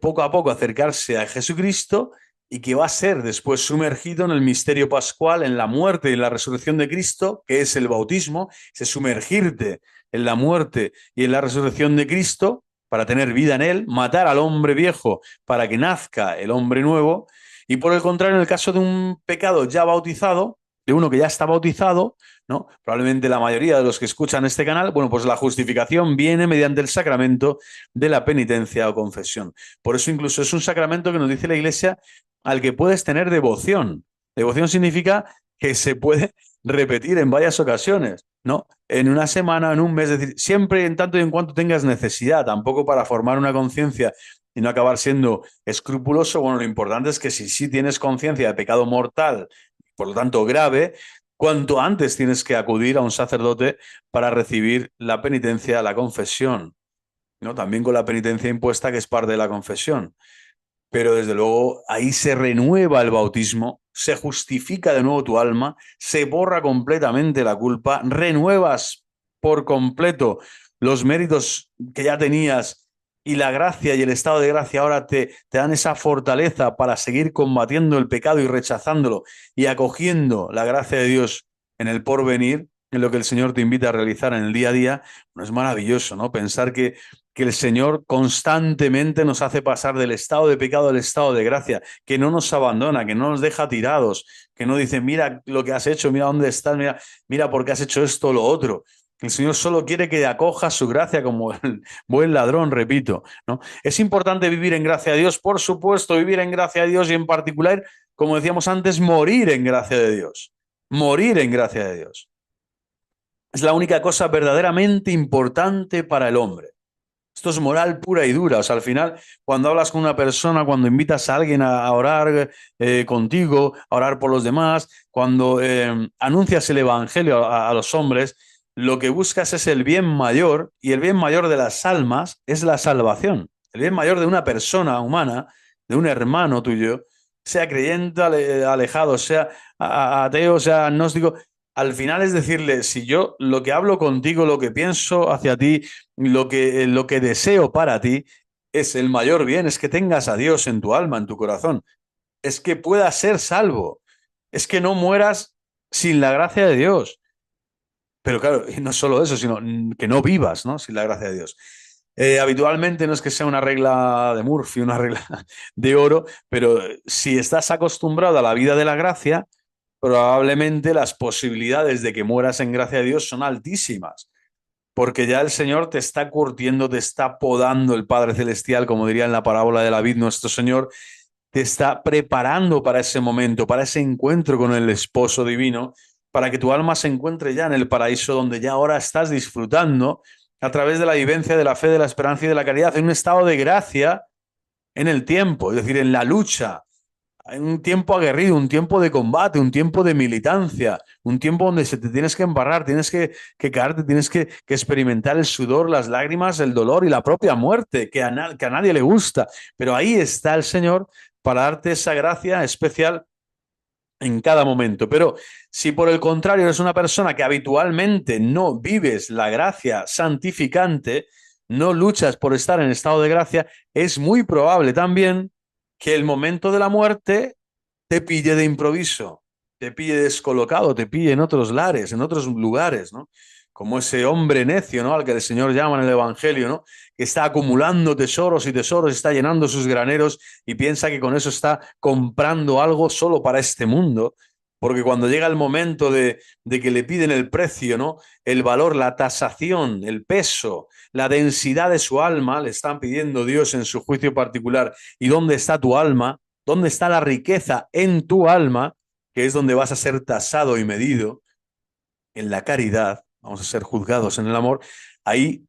poco a poco acercarse a Jesucristo y que va a ser después sumergido en el misterio pascual, en la muerte y en la resurrección de Cristo, que es el bautismo, ese sumergirte en la muerte y en la resurrección de Cristo para tener vida en él, matar al hombre viejo para que nazca el hombre nuevo, y por el contrario, en el caso de un pecado ya bautizado, de uno que ya está bautizado, ¿no? Probablemente la mayoría de los que escuchan este canal, bueno, pues la justificación viene mediante el sacramento de la penitencia o confesión. Por eso incluso es un sacramento que nos dice la Iglesia al que puedes tener devoción. Devoción significa que se puede repetir en varias ocasiones, ¿no? En una semana, en un mes, es decir, siempre en tanto y en cuanto tengas necesidad, tampoco para formar una conciencia y no acabar siendo escrupuloso. Bueno, lo importante es que si sí tienes conciencia de pecado mortal, por lo tanto grave, cuanto antes tienes que acudir a un sacerdote para recibir la penitencia, la confesión, ¿no? También con la penitencia impuesta, que es parte de la confesión. pero desde luego ahí se renueva el bautismo, se justifica de nuevo tu alma, se borra completamente la culpa, renuevas por completo los méritos que ya tenías y la gracia y el estado de gracia ahora te dan esa fortaleza para seguir combatiendo el pecado y rechazándolo y acogiendo la gracia de Dios en el porvenir, en lo que el Señor te invita a realizar en el día a día. Bueno, es maravilloso, ¿no? Pensar que el Señor constantemente nos hace pasar del estado de pecado al estado de gracia, que no nos abandona, que no nos deja tirados, que no dice, mira lo que has hecho, mira dónde estás, mira por qué has hecho esto o lo otro. El Señor solo quiere que acojas su gracia como el buen ladrón, repito, ¿no? Es importante vivir en gracia de Dios, por supuesto, vivir en gracia de Dios y en particular, como decíamos antes, morir en gracia de Dios. Morir en gracia de Dios. Es la única cosa verdaderamente importante para el hombre. Esto es moral pura y dura. O sea, al final, cuando hablas con una persona, cuando invitas a alguien a orar contigo, a orar por los demás, cuando anuncias el evangelio a los hombres, lo que buscas es el bien mayor y el bien mayor de las almas es la salvación. El bien mayor de una persona humana, de un hermano tuyo, sea creyente, alejado, sea ateo, sea agnóstico. Al final es decirle, si yo lo que hablo contigo, lo que pienso hacia ti, lo que deseo para ti es el mayor bien, es que tengas a Dios en tu alma, en tu corazón, es que puedas ser salvo, es que no mueras sin la gracia de Dios. Pero claro, y no solo eso, sino que no vivas, ¿no? Sin la gracia de Dios. Habitualmente no es que sea una regla de Murphy, una regla de oro, pero si estás acostumbrado a la vida de la gracia, probablemente las posibilidades de que mueras en gracia de Dios son altísimas, porque ya el Señor te está curtiendo, te está podando el Padre Celestial, como diría en la parábola de la vid nuestro Señor, te está preparando para ese momento, para ese encuentro con el esposo divino, para que tu alma se encuentre ya en el paraíso donde ya ahora estás disfrutando a través de la vivencia de la fe, de la esperanza y de la caridad, en un estado de gracia en el tiempo, es decir, en la lucha, en un tiempo aguerrido, un tiempo de combate, un tiempo de militancia, un tiempo donde se te tienes que embarrar, tienes que caerte, tienes que experimentar el sudor, las lágrimas, el dolor y la propia muerte, que a nadie le gusta. Pero ahí está el Señor para darte esa gracia especial en cada momento. Pero si por el contrario eres una persona que habitualmente no vives la gracia santificante, no luchas por estar en estado de gracia, es muy probable también que el momento de la muerte te pille de improviso, te pille descolocado, te pille en otros lares, en otros lugares, ¿no? Como ese hombre necio, ¿no? Al que el Señor llama en el Evangelio, ¿no? Que está acumulando tesoros y tesoros, está llenando sus graneros y piensa que con eso está comprando algo solo para este mundo. Porque cuando llega el momento de que le piden el precio, ¿no? El valor, la tasación, el peso, la densidad de su alma, le están pidiendo Dios en su juicio particular. ¿Y dónde está tu alma? ¿Dónde está la riqueza en tu alma? Que es donde vas a ser tasado y medido en la caridad, vamos a ser juzgados en el amor. Ahí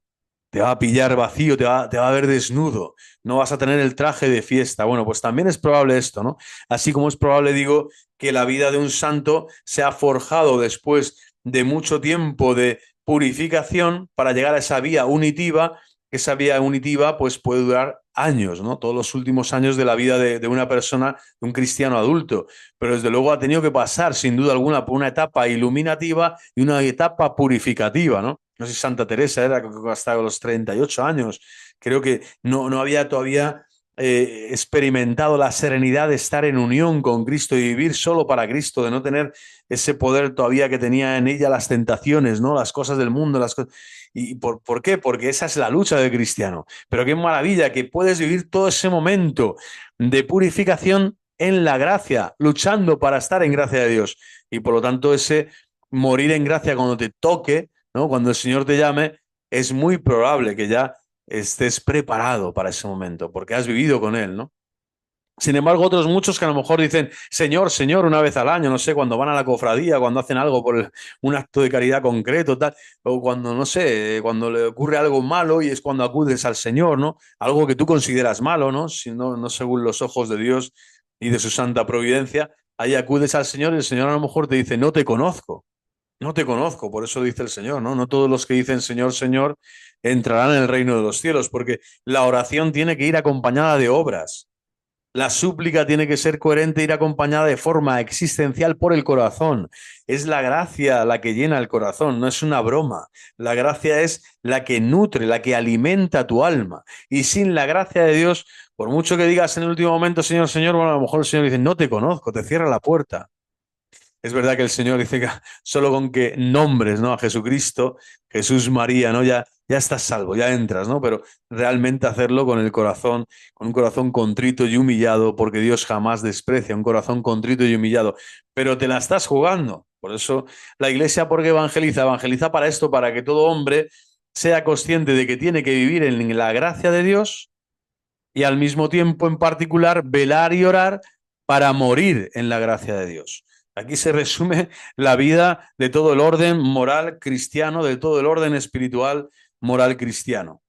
te va a pillar vacío, te va a ver desnudo, no vas a tener el traje de fiesta. Bueno, pues también es probable esto, ¿no? Así como es probable, digo, que la vida de un santo se ha forjado después de mucho tiempo de purificación para llegar a esa vía unitiva, que esa vía unitiva pues puede durar años, ¿no? Todos los últimos años de la vida de una persona, de un cristiano adulto. Pero desde luego ha tenido que pasar, sin duda alguna, por una etapa iluminativa y una etapa purificativa, ¿no? No sé si Santa Teresa era hasta los 38 años. Creo que no había todavía experimentado la serenidad de estar en unión con Cristo y vivir solo para Cristo, de no tener ese poder todavía que tenía en ella las tentaciones, ¿no? Las cosas del mundo, las cosas. ¿Y por qué? Porque esa es la lucha del cristiano. Pero qué maravilla que puedes vivir todo ese momento de purificación en la gracia, luchando para estar en gracia de Dios. Y por lo tanto, ese morir en gracia cuando te toque, ¿no? Cuando el Señor te llame, es muy probable que ya estés preparado para ese momento, porque has vivido con Él, ¿no? Sin embargo, otros muchos que a lo mejor dicen, Señor, Señor, una vez al año, no sé, cuando van a la cofradía, cuando hacen algo por un acto de caridad concreto, tal, o cuando, no sé, cuando le ocurre algo malo y es cuando acudes al Señor, ¿no? Algo que tú consideras malo, ¿no? Si no, no según los ojos de Dios y de su santa providencia, ahí acudes al Señor y el Señor a lo mejor te dice, no te conozco. No te conozco, por eso dice el Señor, ¿no? No todos los que dicen Señor, Señor entrarán en el reino de los cielos, porque la oración tiene que ir acompañada de obras. La súplica tiene que ser coherente e ir acompañada de forma existencial por el corazón. Es la gracia la que llena el corazón, no es una broma. La gracia es la que nutre, la que alimenta tu alma. Y sin la gracia de Dios, por mucho que digas en el último momento, Señor, Señor, bueno, a lo mejor el Señor dice, no te conozco, te cierra la puerta. Es verdad que el Señor dice que solo con que nombres, ¿no?, a Jesucristo, Jesús, María, ¿no?, ya estás salvo, ya entras, ¿no? Pero realmente hacerlo con el corazón, con un corazón contrito y humillado, porque Dios jamás desprecia un corazón contrito y humillado. Pero te la estás jugando. Por eso la Iglesia, ¿por qué evangeliza? Evangeliza para esto, para que todo hombre sea consciente de que tiene que vivir en la gracia de Dios y al mismo tiempo, en particular, velar y orar para morir en la gracia de Dios. Aquí se resume la vida de todo el orden moral cristiano, de todo el orden espiritual moral cristiano.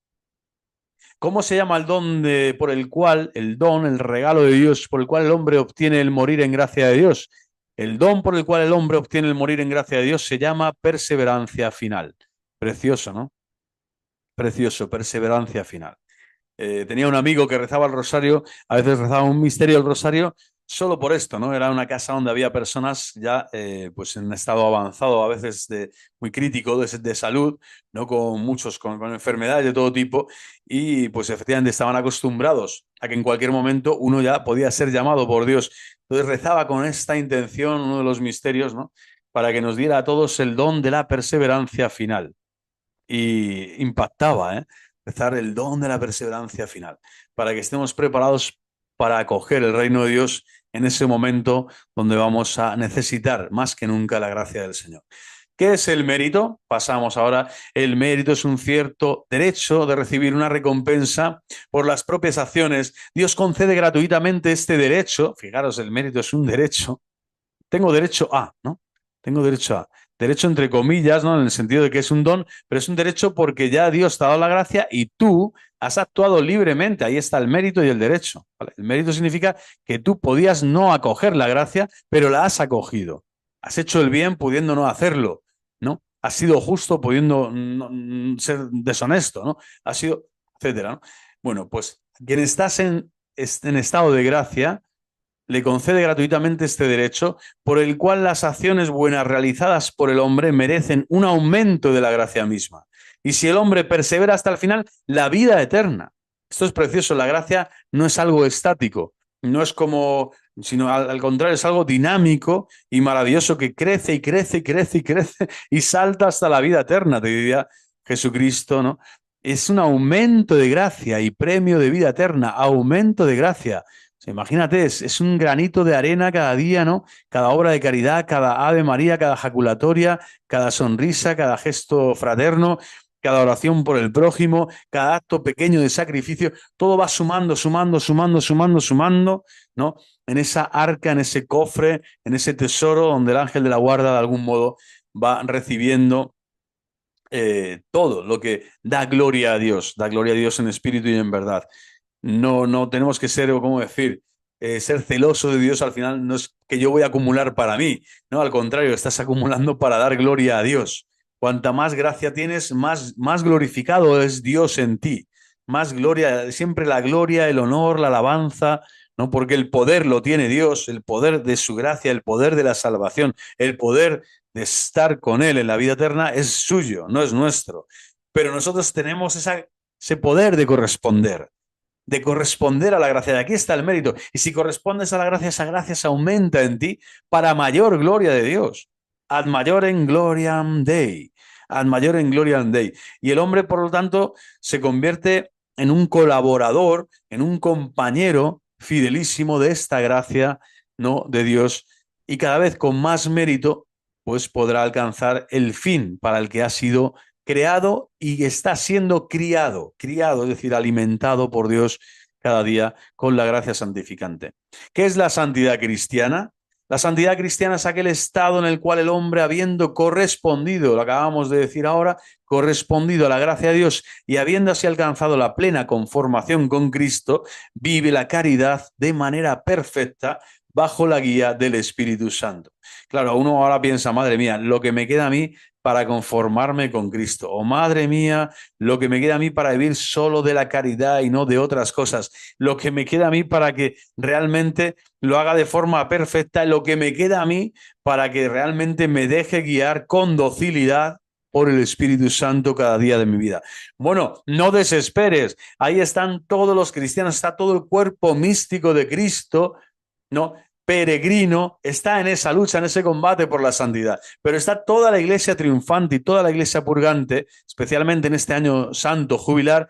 ¿Cómo se llama el don por el cual, el don, el regalo de Dios, por el cual el hombre obtiene el morir en gracia de Dios? El don por el cual el hombre obtiene el morir en gracia de Dios se llama perseverancia final. Precioso, ¿no? Precioso, perseverancia final. Tenía un amigo que rezaba el rosario, a veces rezaba un misterio del rosario solo por esto, ¿no? Era una casa donde había personas ya pues en un estado avanzado, a veces muy crítico de salud, ¿no? Con muchos con enfermedades de todo tipo y pues efectivamente estaban acostumbrados a que en cualquier momento uno ya podía ser llamado por Dios. Entonces rezaba con esta intención, uno de los misterios, ¿no?, para que nos diera a todos el don de la perseverancia final. Y impactaba, ¿eh? Rezar el don de la perseverancia final, para que estemos preparados para acoger el reino de Dios en ese momento donde vamos a necesitar más que nunca la gracia del Señor. ¿Qué es el mérito? Pasamos ahora. El mérito es un cierto derecho de recibir una recompensa por las propias acciones. Dios concede gratuitamente este derecho. Fijaros, el mérito es un derecho. Tengo derecho a, ¿no? Tengo derecho a. Derecho entre comillas, ¿no? En el sentido de que es un don, pero es un derecho porque ya Dios te ha dado la gracia y tú has actuado libremente. Ahí está el mérito y el derecho, ¿vale? El mérito significa que tú podías no acoger la gracia, pero la has acogido. Has hecho el bien pudiendo no hacerlo, ¿no? Has sido justo pudiendo ser deshonesto, ¿no? Has sido, etcétera, ¿no? Bueno, pues quien estás en estado de gracia le concede gratuitamente este derecho, por el cual las acciones buenas realizadas por el hombre merecen un aumento de la gracia misma. Y si el hombre persevera hasta el final, la vida eterna. Esto es precioso, la gracia no es algo estático, no es como, sino al contrario, es algo dinámico y maravilloso que crece y crece y crece y crece y salta hasta la vida eterna, te diría Jesucristo, ¿no? Es un aumento de gracia y premio de vida eterna, aumento de gracia. O sea, imagínate, es un granito de arena cada día, ¿no? Cada obra de caridad, cada Ave María, cada jaculatoria, cada sonrisa, cada gesto fraterno, cada oración por el prójimo, cada acto pequeño de sacrificio, todo va sumando, sumando, sumando, sumando, sumando, ¿no? En esa arca, en ese cofre, en ese tesoro donde el ángel de la guarda de algún modo va recibiendo todo lo que da gloria a Dios en espíritu y en verdad. No tenemos que ser, o cómo decir, ser celoso de Dios al final no es que yo voy a acumular para mí, no, al contrario, estás acumulando para dar gloria a Dios. Cuanta más gracia tienes, más glorificado es Dios en ti. Más gloria, siempre la gloria, el honor, la alabanza, ¿no? Porque el poder lo tiene Dios, el poder de su gracia, el poder de la salvación, el poder de estar con Él en la vida eterna es suyo, no es nuestro. Pero nosotros tenemos ese poder de corresponder a la gracia. De aquí está el mérito. Y si correspondes a la gracia, esa gracia se aumenta en ti para mayor gloria de Dios. Ad majorem gloriam Dei. Ad majorem gloriam Dei. Y el hombre, por lo tanto, se convierte en un colaborador, en un compañero fidelísimo de esta gracia, ¿no?, de Dios. Y cada vez con más mérito, pues podrá alcanzar el fin para el que ha sido creado y está siendo criado, es decir, alimentado por Dios cada día con la gracia santificante. ¿Qué es la santidad cristiana? La santidad cristiana es aquel estado en el cual el hombre, habiendo correspondido, lo acabamos de decir ahora, correspondido a la gracia de Dios y habiendo así alcanzado la plena conformación con Cristo, vive la caridad de manera perfecta bajo la guía del Espíritu Santo. Claro, uno ahora piensa, madre mía, lo que me queda a mí para conformarme con Cristo. Oh, madre mía, lo que me queda a mí para vivir solo de la caridad y no de otras cosas. Lo que me queda a mí para que realmente lo haga de forma perfecta. Lo que me queda a mí para que realmente me deje guiar con docilidad por el Espíritu Santo cada día de mi vida. Bueno, no desesperes. Ahí están todos los cristianos, está todo el cuerpo místico de Cristo, ¿no? Peregrino, está en esa lucha, en ese combate por la santidad. Pero está toda la iglesia triunfante y toda la iglesia purgante, especialmente en este año santo jubilar,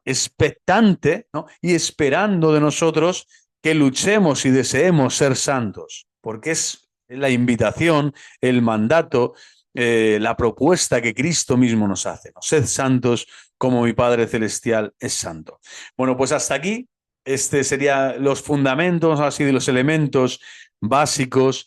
expectante, ¿no? Y esperando de nosotros que luchemos y deseemos ser santos, porque es la invitación, el mandato, la propuesta que Cristo mismo nos hace, ¿no? Sed santos como mi Padre Celestial es santo. Bueno, pues hasta aquí. Este serían los fundamentos, así de los elementos básicos,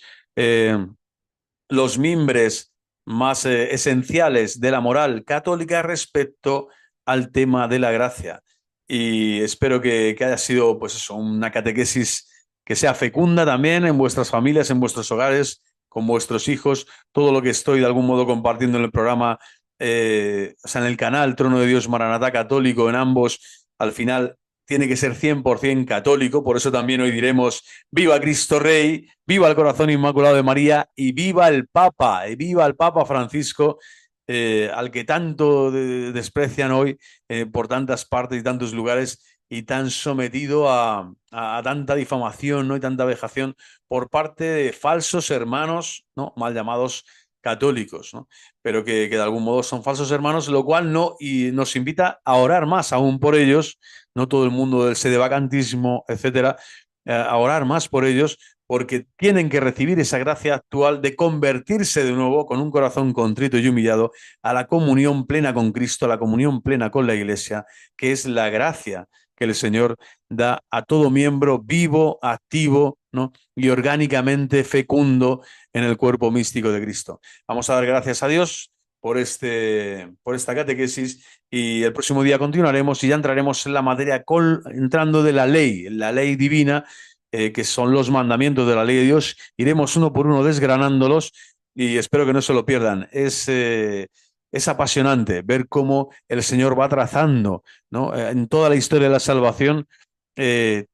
los mimbres más esenciales de la moral católica respecto al tema de la gracia. Y espero que haya sido, pues eso, una catequesis que sea fecunda también en vuestras familias, en vuestros hogares, con vuestros hijos, todo lo que estoy de algún modo compartiendo en el programa, o sea, en el canal Trono de Dios Maranatá Católico, en ambos, al final tiene que ser 100% católico, por eso también hoy diremos viva Cristo Rey, viva el corazón inmaculado de María y viva el Papa Francisco, al que tanto desprecian hoy por tantas partes y tantos lugares y tan sometido a tanta difamación, ¿no? Y tanta vejación por parte de falsos hermanos, ¿no? Mal llamados católicos, ¿no? Pero que de algún modo son falsos hermanos, lo cual no, y nos invita a orar más aún por ellos, no todo el mundo del sedevacantismo, etcétera, a orar más por ellos, porque tienen que recibir esa gracia actual de convertirse de nuevo con un corazón contrito y humillado a la comunión plena con Cristo, a la comunión plena con la Iglesia, que es la gracia que el Señor da a todo miembro vivo, activo, ¿no? Y orgánicamente fecundo en el cuerpo místico de Cristo. Vamos a dar gracias a Dios por esta catequesis y el próximo día continuaremos y ya entraremos en la materia entrando de la ley divina, que son los mandamientos de la ley de Dios. Iremos uno por uno desgranándolos y espero que no se lo pierdan. Es apasionante ver cómo el Señor va trazando, ¿no? En toda la historia de la salvación,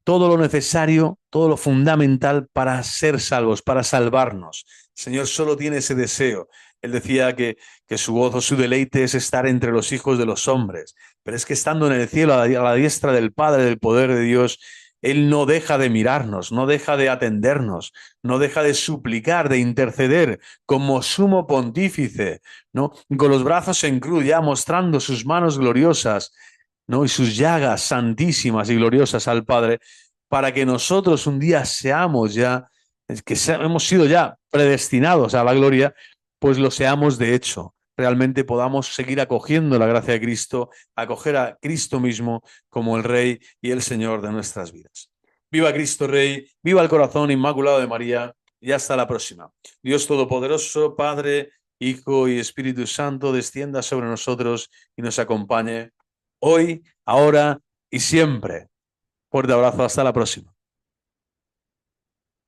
todo lo necesario, todo lo fundamental para ser salvos, para salvarnos. El Señor solo tiene ese deseo. Él decía que su gozo, su deleite es estar entre los hijos de los hombres. Pero es que estando en el cielo, a la diestra del Padre, del poder de Dios, Él no deja de mirarnos, no deja de atendernos, no deja de suplicar, de interceder como sumo pontífice, ¿no? Con los brazos en cruz, ya mostrando sus manos gloriosas, ¿no? Y sus llagas santísimas y gloriosas al Padre, para que nosotros un día seamos ya, hemos sido ya predestinados a la gloria, pues lo seamos de hecho, realmente podamos seguir acogiendo la gracia de Cristo, acoger a Cristo mismo como el Rey y el Señor de nuestras vidas. Viva Cristo Rey, viva el corazón inmaculado de María y hasta la próxima. Dios Todopoderoso, Padre, Hijo y Espíritu Santo, descienda sobre nosotros y nos acompañe hoy, ahora y siempre. Fuerte abrazo, hasta la próxima.